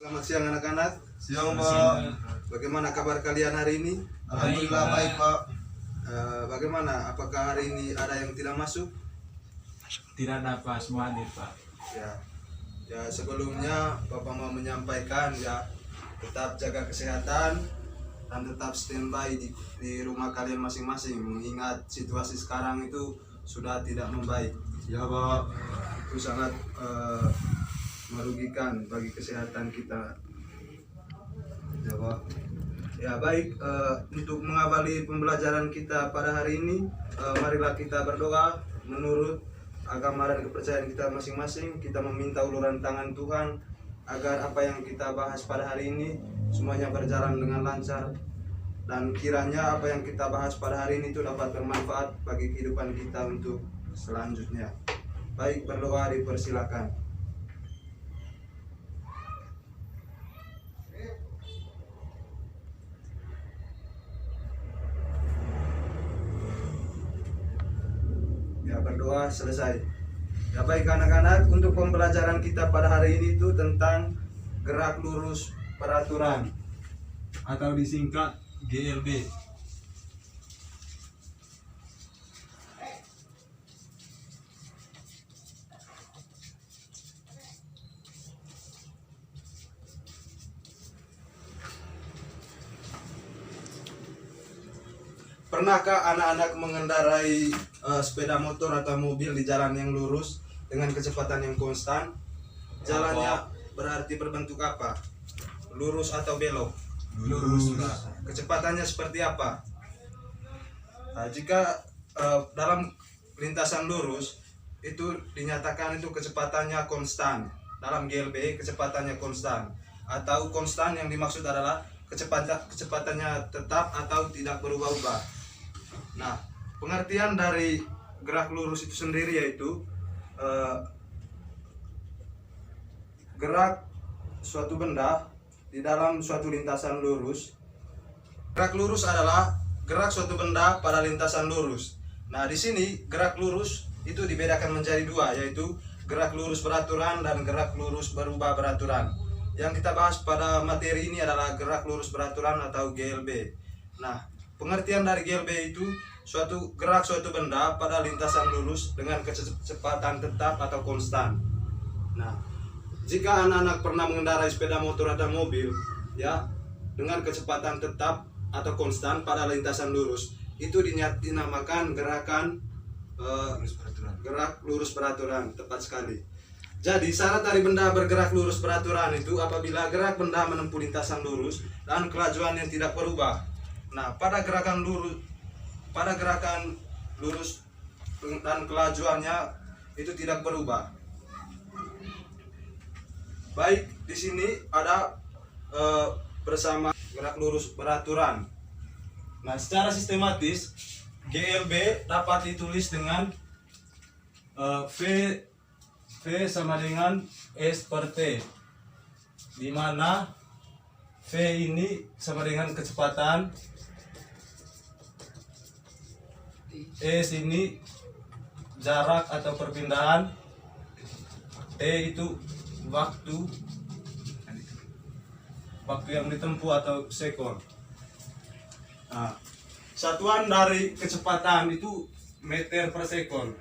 Selamat siang anak-anak. Siang Pak. Bagaimana kabar kalian hari ini? Alhamdulillah baik Pak. Bagaimana? Apakah hari ini ada yang tidak masuk? Tidak ada Pak, semua hadir Pak. Ya sebelumnya Bapak mau menyampaikan ya, tetap jaga kesehatan dan tetap standby di rumah kalian masing-masing, mengingat situasi sekarang itu sudah tidak membaik. Ya Pak. Itu sangat merugikan bagi kesehatan kita. Ya Pak. Ya baik, untuk mengawali pembelajaran kita pada hari ini, marilah kita berdoa menurut agama dan kepercayaan kita masing-masing. Kita meminta uluran tangan Tuhan agar apa yang kita bahas pada hari ini semuanya berjalan dengan lancar, dan kiranya apa yang kita bahas pada hari ini itu dapat bermanfaat bagi kehidupan kita untuk selanjutnya. Baik, berdoa dipersilakan. Ya, berdoa selesai. Ya baik anak-anak, untuk pembelajaran kita pada hari ini itu tentang gerak lurus peraturan Atau disingkat GLB. Pernahkah anak-anak mengendarai sepeda motor atau mobil di jalan yang lurus dengan kecepatan yang konstan? Jalannya berarti berbentuk apa? Lurus atau belok? Lurus Pak. Kecepatannya seperti apa? Nah, jika dalam lintasan lurus itu dinyatakan itu kecepatannya konstan. Dalam GLB kecepatannya konstan. Atau konstan yang dimaksud adalah kecepatannya tetap atau tidak berubah-ubah. Nah, pengertian dari gerak lurus itu sendiri yaitu gerak suatu benda di dalam suatu lintasan lurus. Gerak lurus adalah gerak suatu benda pada lintasan lurus. Nah, di sini gerak lurus itu dibedakan menjadi dua, yaitu gerak lurus beraturan dan gerak lurus berubah beraturan. Yang kita bahas pada materi ini adalah gerak lurus beraturan atau GLB. Nah, pengertian dari GLB itu gerak suatu benda pada lintasan lurus dengan kecepatan tetap atau konstan. Nah, jika anak-anak pernah mengendarai sepeda motor atau mobil ya dengan kecepatan tetap atau konstan pada lintasan lurus, itu dinamakan gerakan gerak lurus beraturan, tepat sekali. Jadi syarat dari benda bergerak lurus beraturan itu apabila gerak benda menempuh lintasan lurus dan kelajuan yang tidak berubah. Nah, pada gerakan lurus dan kelajuannya itu tidak berubah. Baik, di sini ada bersama gerak lurus beraturan. Nah, secara sistematis GLB dapat ditulis dengan V sama dengan S per T, di mana V ini sama dengan kecepatan, S ini jarak atau perpindahan, T itu waktu yang ditempuh atau sekon. Nah, satuan dari kecepatan itu meter per sekon,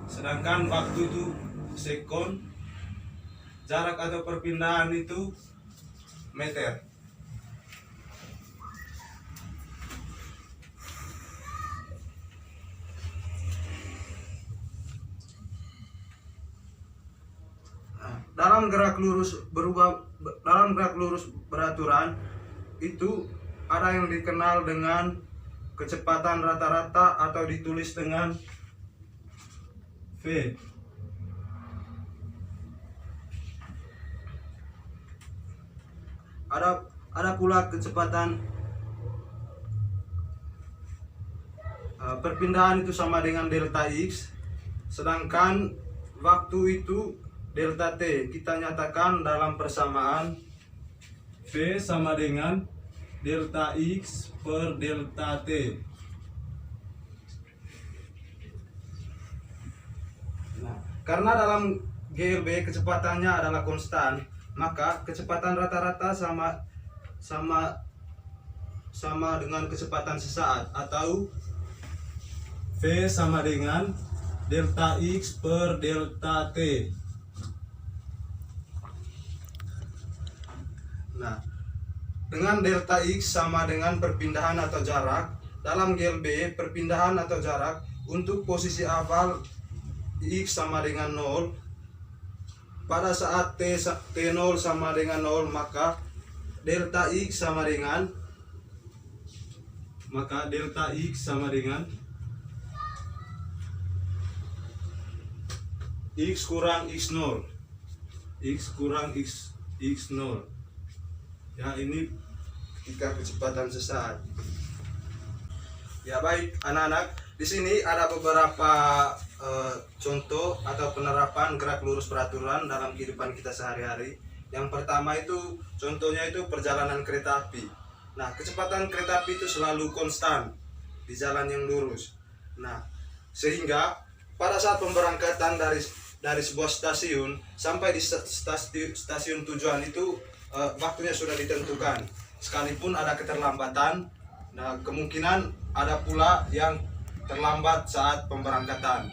sedangkan waktu itu sekon, jarak atau perpindahan itu meter. Dalam gerak lurus beraturan itu ada yang dikenal dengan kecepatan rata-rata atau ditulis dengan V. Ada pula kecepatan perpindahan itu sama dengan delta X, sedangkan waktu itu delta T. Kita nyatakan dalam persamaan V sama dengan delta X per delta T. Nah, karena dalam GLB kecepatannya adalah konstan, maka kecepatan rata-rata sama dengan kecepatan sesaat, atau V sama dengan delta X per delta T. Nah, dengan delta X sama dengan perpindahan atau jarak. Dalam GLB, perpindahan atau jarak untuk posisi awal X sama dengan 0, pada saat T0 sama dengan 0, maka delta X sama dengan X kurang X0. X kurang X0. Ya, ini ketika kecepatan sesaat. Ya, baik anak-anak, di sini ada beberapa contoh atau penerapan gerak lurus peraturan dalam kehidupan kita sehari-hari. Yang pertama itu contohnya itu perjalanan kereta api. Nah, kecepatan kereta api itu selalu konstan di jalan yang lurus. Nah, sehingga pada saat pemberangkatan dari sebuah stasiun sampai di stasiun tujuan itu waktunya sudah ditentukan. Sekalipun ada keterlambatan, nah kemungkinan ada pula yang terlambat saat pemberangkatan.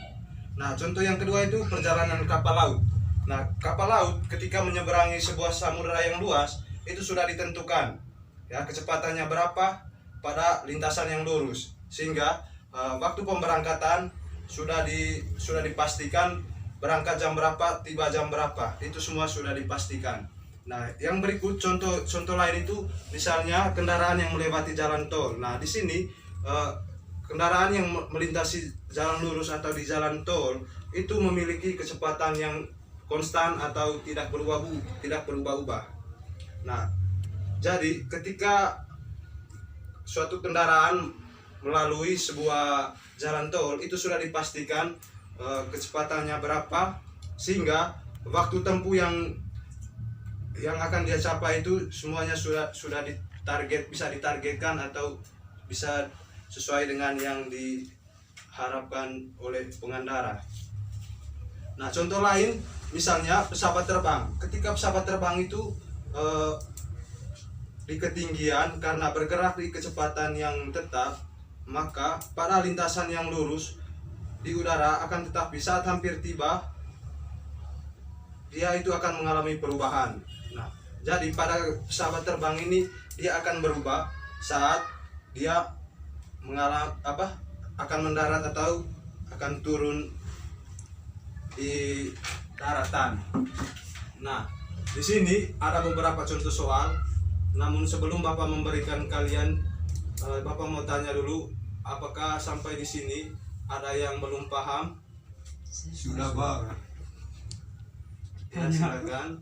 Nah, contoh yang kedua itu perjalanan kapal laut. Nah, kapal laut ketika menyeberangi sebuah samudera yang luas itu sudah ditentukan ya kecepatannya berapa pada lintasan yang lurus, sehingga waktu pemberangkatan sudah dipastikan berangkat jam berapa, tiba jam berapa, itu semua sudah dipastikan. Nah, yang berikut contoh lain itu misalnya kendaraan yang melewati jalan tol. Nah, di sini kendaraan yang melintasi jalan lurus atau di jalan tol itu memiliki kecepatan yang konstan atau tidak berubah-ubah. Nah, jadi ketika suatu kendaraan melalui sebuah jalan tol itu sudah dipastikan kecepatannya berapa, sehingga waktu tempuh yang akan dia capai itu semuanya sudah bisa ditargetkan atau bisa sesuai dengan yang diharapkan oleh pengendara. Nah, contoh lain misalnya pesawat terbang. Ketika pesawat terbang itu di ketinggian karena bergerak di kecepatan yang tetap, maka pada lintasan yang lurus di udara akan tetapi saat hampir tiba dia itu akan mengalami perubahan. Nah, jadi pada pesawat terbang ini dia akan berubah saat dia akan mendarat atau akan turun di daratan. Nah, di sini ada beberapa contoh soal. Namun sebelum Bapak memberikan kalian, Bapak mau tanya dulu, apakah sampai di sini ada yang belum paham? Sudah, Pak. Ya, silakan.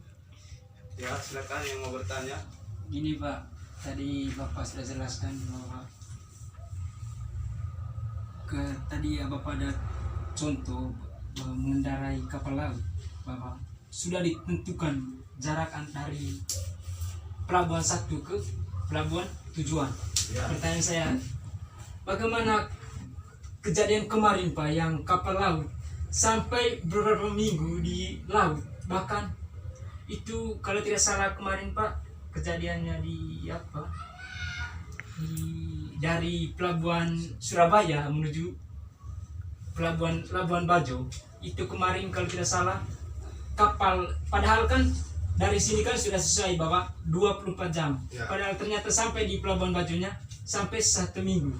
Ya, silakan yang mau bertanya. Gini Pak, tadi Bapak sudah jelaskan bahwa tadi Bapak ada contoh mengendarai kapal laut, bahwa sudah ditentukan jarak dari pelabuhan satu ke pelabuhan tujuan. Ya. Pertanyaan saya, bagaimana kejadian kemarin Pak yang kapal laut sampai beberapa minggu di laut, bahkan itu kalau tidak salah kemarin Pak kejadiannya dari pelabuhan Surabaya menuju pelabuhan Labuan Bajo itu kemarin kalau tidak salah kapal, padahal kan dari sini kan sudah sesuai bahwa 24 jam Ya. padahal ternyata sampai di Pelabuhan Bajonya sampai 1 minggu.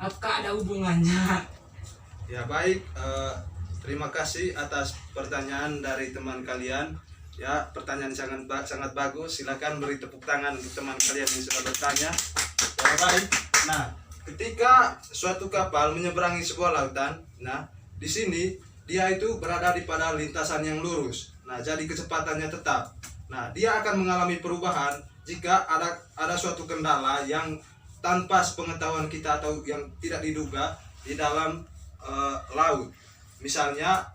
Apakah ada hubungannya? Ya, baik, terima kasih atas pertanyaan dari teman kalian. Ya, pertanyaan sangat bagus. Silakan beri tepuk tangan untuk teman kalian yang sudah bertanya. Ya, baik. Nah, ketika suatu kapal menyeberangi sebuah lautan, nah di sini dia itu berada pada lintasan yang lurus. Nah, jadi kecepatannya tetap. Nah, dia akan mengalami perubahan jika ada suatu kendala yang tanpa sepengetahuan kita atau yang tidak diduga di dalam laut. Misalnya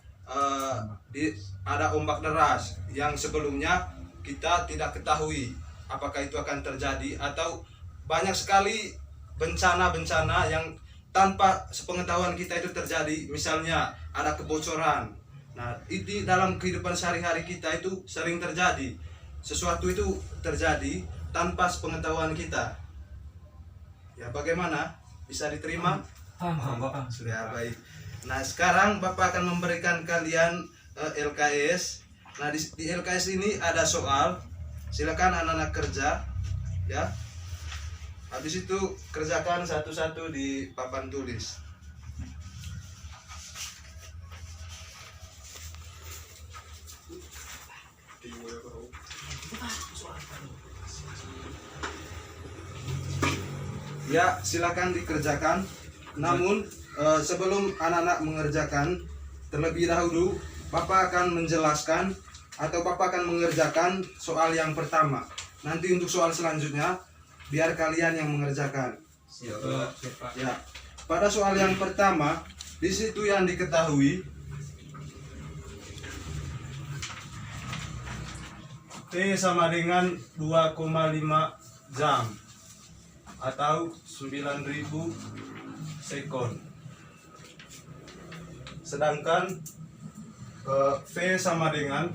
ada ombak deras yang sebelumnya kita tidak ketahui apakah itu akan terjadi, atau banyak sekali bencana-bencana yang tanpa sepengetahuan kita itu terjadi. Misalnya ada kebocoran. Nah, itu dalam kehidupan sehari-hari kita itu sering terjadi. sesuatu itu terjadi tanpa sepengetahuan kita. Ya, bagaimana? Bisa diterima? Paham, paham. Ya, baik. Nah, sekarang Bapak akan memberikan kalian LKS. Nah, di LKS ini ada soal. Silakan anak-anak kerja, ya. Habis itu kerjakan satu-satu di papan tulis. Ya, silakan dikerjakan. Namun sebelum anak-anak mengerjakan, terlebih dahulu Bapak akan menjelaskan atau Bapak akan mengerjakan soal yang pertama. Nanti untuk soal selanjutnya biar kalian yang mengerjakan. Siapa? Ya, pada soal yang pertama di situ yang diketahui T sama dengan 2,5 jam atau 9.000 sekon. Sedangkan V sama dengan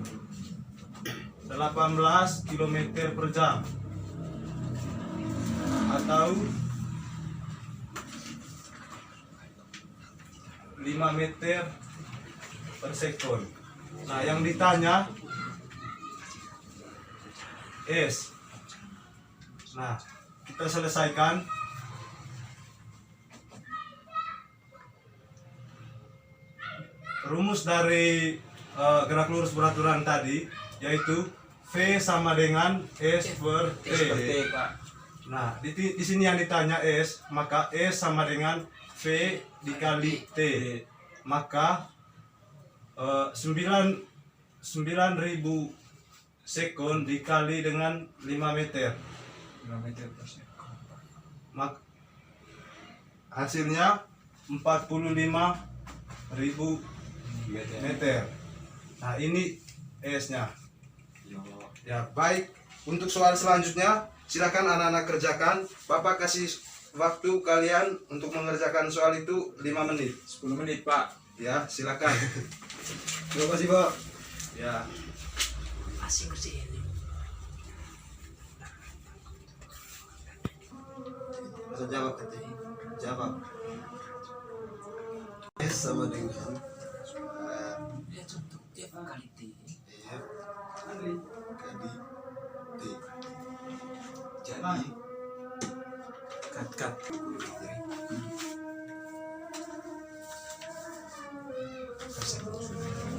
18 km per jam atau 5 meter per sekon. Nah, yang ditanya S. Nah, kita selesaikan. Rumus dari gerak lurus beraturan tadi yaitu V sama dengan S per T. Pak. Nah, di sini yang ditanya S, maka S sama dengan V dikali T. Maka 9.000 sekon dikali dengan 5 meter. 5 meter per sekon. Hasilnya 45.000 meter. Nah, ini S-nya. ya, baik. Untuk soal selanjutnya silakan anak-anak kerjakan. Bapak kasih waktu kalian untuk mengerjakan soal itu 5 menit. 10 menit, Pak. Ya, silakan. Terima kasih, Pak. Ya. Masih ngerjain. Masa jawab tadi. Jawab. S sama dengan Lihat contoh F kali T. F kali T. Jadi kat.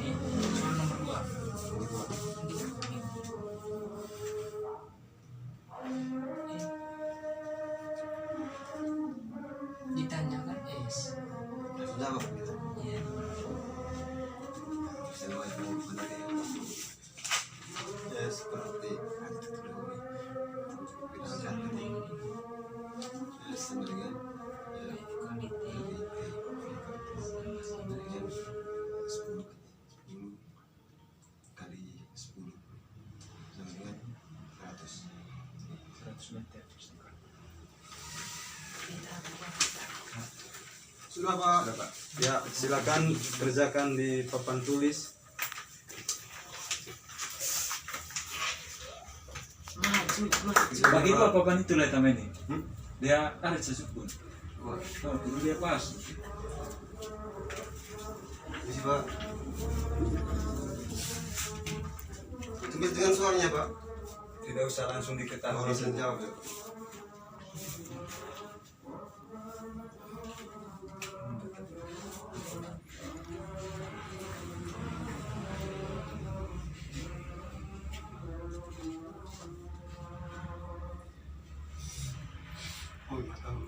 Ini soal nomor 2. Ditanyakan S. Jawab. Iya. S seperti S sama dengan Kali T. 10 kali 10 sama dengan 100 meter. Sudah, Pak. Ya, silakan kerjakan di papan tulis. Bagi gua papan itu lah tamen ini. Dia ada sesukun. Oh, dulu dia pas. Isi, Pak. Tulis dengan soalnya, Pak. Tidak usah langsung diketahui. Langsung jawab ya. Oh, nggak tahu.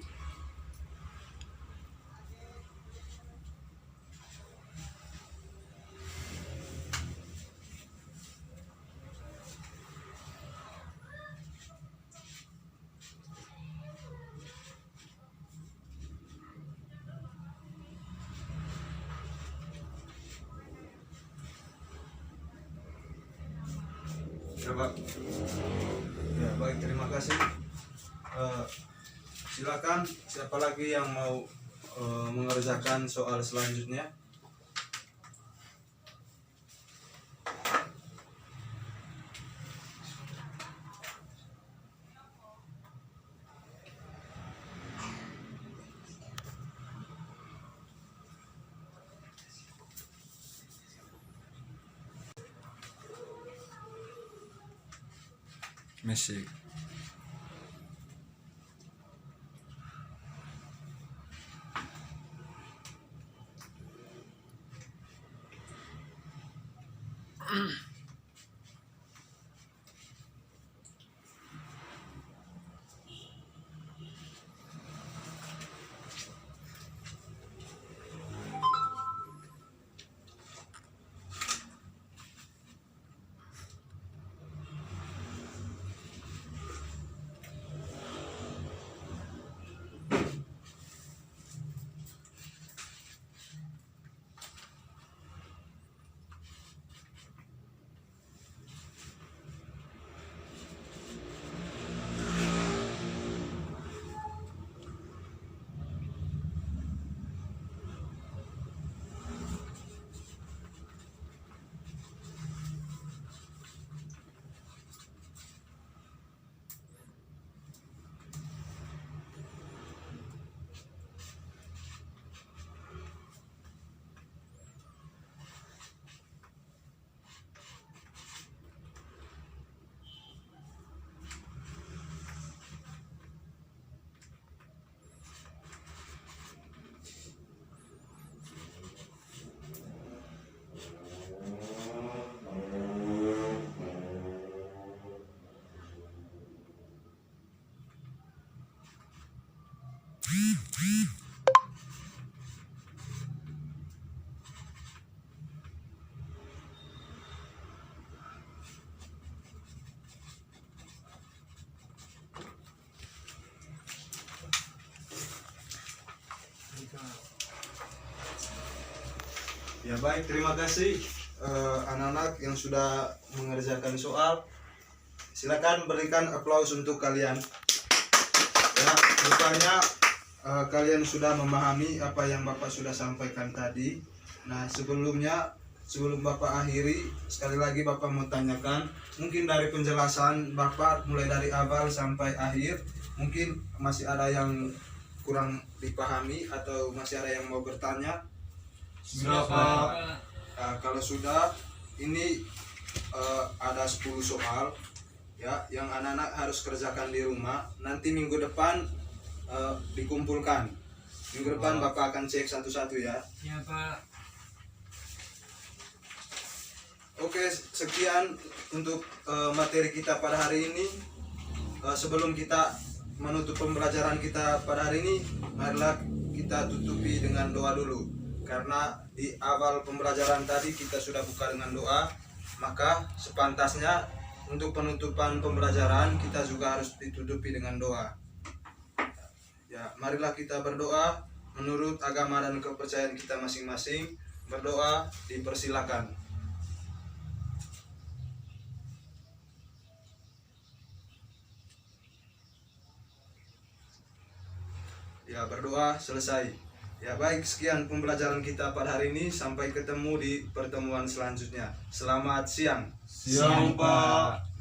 Ya, Pak. Ya, baik, terima kasih. Silakan siapa lagi yang mau mengerjakan soal selanjutnya. Musik. Ya baik, terima kasih anak-anak yang sudah mengerjakan soal. Silakan berikan aplaus untuk kalian. Ya, rupanya kalian sudah memahami apa yang Bapak sudah sampaikan tadi. Nah, sebelum Bapak akhiri, sekali lagi Bapak mau tanyakan, mungkin dari penjelasan Bapak mulai dari awal sampai akhir, mungkin masih ada yang kurang dipahami atau masih ada yang mau bertanya? Kalau sudah, ini ada 10 soal ya yang anak-anak harus kerjakan di rumah. Nanti minggu depan dikumpulkan. Minggu depan Bapak akan cek satu-satu ya. Ya Pak. Oke, sekian untuk materi kita pada hari ini. Sebelum kita menutup pembelajaran kita pada hari ini, marilah kita tutupi dengan doa dulu. Karena di awal pembelajaran tadi kita sudah buka dengan doa, maka sepantasnya untuk penutupan pembelajaran kita juga harus ditutupi dengan doa. Ya, marilah kita berdoa menurut agama dan kepercayaan kita masing-masing. Berdoa dipersilakan. Ya, berdoa selesai. Ya baik, sekian pembelajaran kita pada hari ini. Sampai ketemu di pertemuan selanjutnya. Selamat siang. Siang, Pak.